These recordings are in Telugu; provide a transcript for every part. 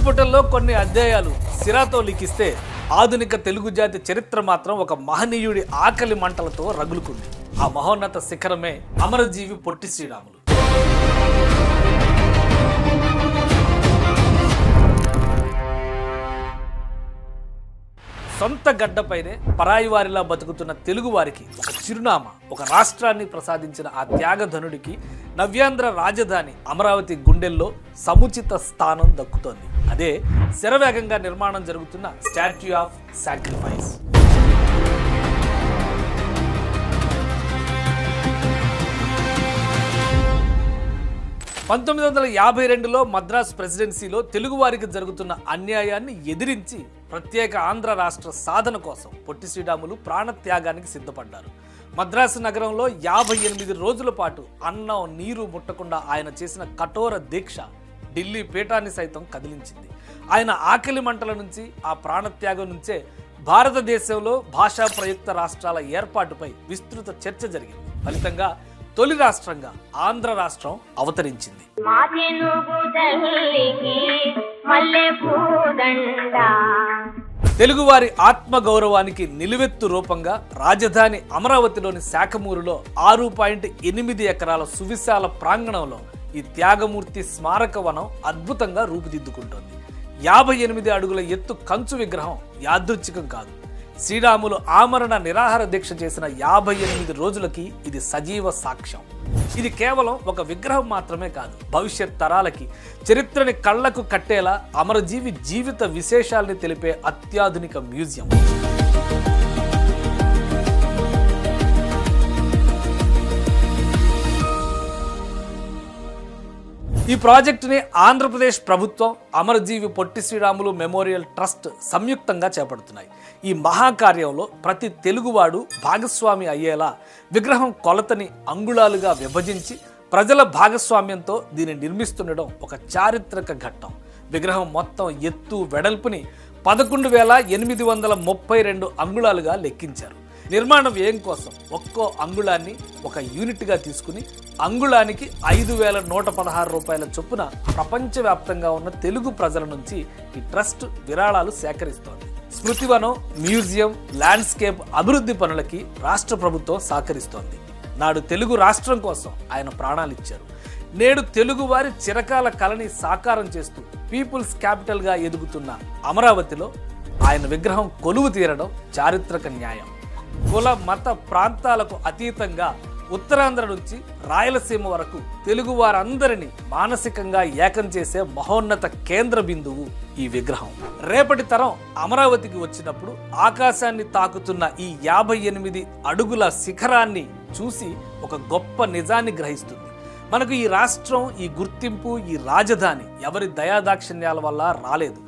పుటల్లో కొన్ని అధ్యాయాలు సిరాతో లిఖిస్తే ఆధునిక తెలుగు జాతి చరిత్ర మాత్రం ఒక మహనీయుడి ఆకలి మంటలతో రగులుకుంది. ఆ మహోన్నత శిఖరమే అమరజీవి పొట్టి శ్రీరాములు. సొంత గడ్డపైనే పరాయి వారిలా బతుకుతున్న తెలుగు వారికి ఒక చిరునామా, ఒక రాష్ట్రాన్ని ప్రసాదించిన ఆ త్యాగధనుడికి నవ్యాంధ్ర రాజధాని అమరావతి గుండెల్లో సముచిత స్థానం దక్కుతోంది. అదే శరవేగంగా నిర్మాణం జరుగుతున్న స్టాట్యూ ఆఫ్ సాక్రిఫైస్. పంతొమ్మిది 1952లో మద్రాస్ ప్రెసిడెన్సీలో తెలుగువారికి జరుగుతున్న అన్యాయాన్ని ఎదిరించి ప్రత్యేక ఆంధ్ర రాష్ట్ర సాధన కోసం పొట్టి శ్రీరాములు ప్రాణత్యాగానికి సిద్ధపడ్డారు. మద్రాసు నగరంలో 58 రోజుల పాటు అన్నం నీరు ముట్టకుండా ఆయన చేసిన కఠోర దీక్ష ఢిల్లీ పీఠాన్ని సైతం కదిలించింది. ఆయన ఆకలి మంటల నుంచి, ఆ ప్రాణత్యాగం నుంచే భారతదేశంలో భాషా ప్రయుక్త రాష్ట్రాల ఏర్పాటుపై విస్తృత చర్చ జరిగింది. ఫలితంగా తొలి రాష్ట్రంగా ఆంధ్ర రాష్ట్రం అవతరించింది. తెలుగువారి ఆత్మ గౌరవానికి నిలువెత్తు రూపంగా రాజధాని అమరావతిలోని శాఖమూరులో 6.8 ఎకరాల సువిశాల ప్రాంగణంలో ఈ త్యాగమూర్తి స్మారక వనం అద్భుతంగా రూపుదిద్దుకుంటోంది. 58 అడుగుల ఎత్తు కంచు విగ్రహం యాదృచ్ఛికం కాదు. శ్రీరాములు ఆమరణ నిరాహార దీక్ష చేసిన 58 రోజులకి ఇది సజీవ సాక్ష్యం. ఇది కేవలం ఒక విగ్రహం మాత్రమే కాదు, భవిష్యత్ తరాలకి చరిత్రని కళ్లకు కట్టేలా అమరజీవి జీవిత విశేషాల్ని తెలిపే అత్యాధునిక మ్యూజియం. ఈ ప్రాజెక్టుని ఆంధ్రప్రదేశ్ ప్రభుత్వం, అమరజీవి పొట్టి శ్రీరాములు మెమోరియల్ ట్రస్ట్ సంయుక్తంగా చేపడుతున్నాయి. ఈ మహాకార్యంలో ప్రతి తెలుగువాడు భాగస్వామి అయ్యేలా విగ్రహం కొలతని అంగుళాలుగా విభజించి ప్రజల భాగస్వామ్యంతో దీన్ని నిర్మిస్తుండడం ఒక చారిత్రక ఘట్టం. విగ్రహం మొత్తం ఎత్తు వెడల్పుని 11,832 అంగుళాలుగా లెక్కించారు. నిర్మాణ వ్యయం కోసం ఒక్కో అంగుళాన్ని ఒక యూనిట్గా తీసుకుని అంగుళానికి 5,116 రూపాయల చొప్పున ప్రపంచవ్యాప్తంగా ఉన్న తెలుగు ప్రజల నుంచి ఈ ట్రస్ట్ విరాళాలు సేకరిస్తోంది. స్మృతివనం, మ్యూజియం, ల్యాండ్స్కేప్ అభివృద్ధి పనులకి రాష్ట్ర ప్రభుత్వం సహకరిస్తోంది. నాడు తెలుగు రాష్ట్రం కోసం ఆయన ప్రాణాలిచ్చారు. నేడు తెలుగు వారి చిరకాల కళని సాకారం చేస్తూ పీపుల్స్ క్యాపిటల్గా ఎదుగుతున్న అమరావతిలో ఆయన విగ్రహం కొలువు తీరడం చారిత్రక న్యాయం. కుల మత ప్రాంతాలకు అతీతంగా ఉత్తరాంధ్ర నుంచి రాయలసీమ వరకు తెలుగు వారందరినీ మానసికంగా ఏకం చేసే మహోన్నత కేంద్ర బిందువు ఈ విగ్రహం. రేపటి తరం అమరావతికి వచ్చినప్పుడు ఆకాశాన్ని తాకుతున్న ఈ 58 అడుగుల శిఖరాన్ని చూసి ఒక గొప్ప నిజాన్ని గ్రహిస్తుంది. మనకు ఈ రాష్ట్రం, ఈ గుర్తింపు, ఈ రాజధాని ఎవరి దయాదాక్షిణ్యాల వల్ల రాలేదు,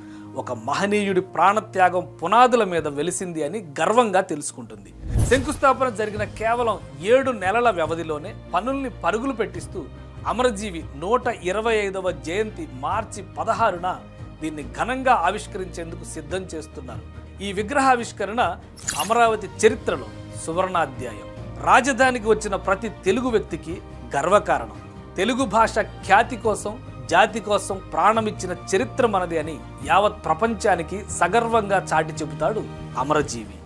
ఒక మహనీయుడి ప్రాణత్యాగం పునాదుల మీద వెలిసింది అని గర్వంగా తెలుసుకుంటుంది. శంకుస్థాపన జరిగిన కేవలం 7 నెలల వ్యవధిలోనే పనుల్ని పరుగులు పెట్టిస్తూ అమరజీవి 125వ జయంతి మార్చి 16న దీన్ని ఘనంగా ఆవిష్కరించేందుకు సిద్ధం చేస్తున్నారు. ఈ విగ్రహావిష్కరణ అమరావతి చరిత్రలో సువర్ణాధ్యాయం. రాజధానికి వచ్చిన ప్రతి తెలుగు వ్యక్తికి గర్వకారణం. తెలుగు భాష ఖ్యాతి కోసం, జాతి కోసం ప్రాణమిచ్చిన చరిత్ర మనది అని యావత్ ప్రపంచానికి సగర్వంగా చాటి చెబుతాడు అమరజీవి.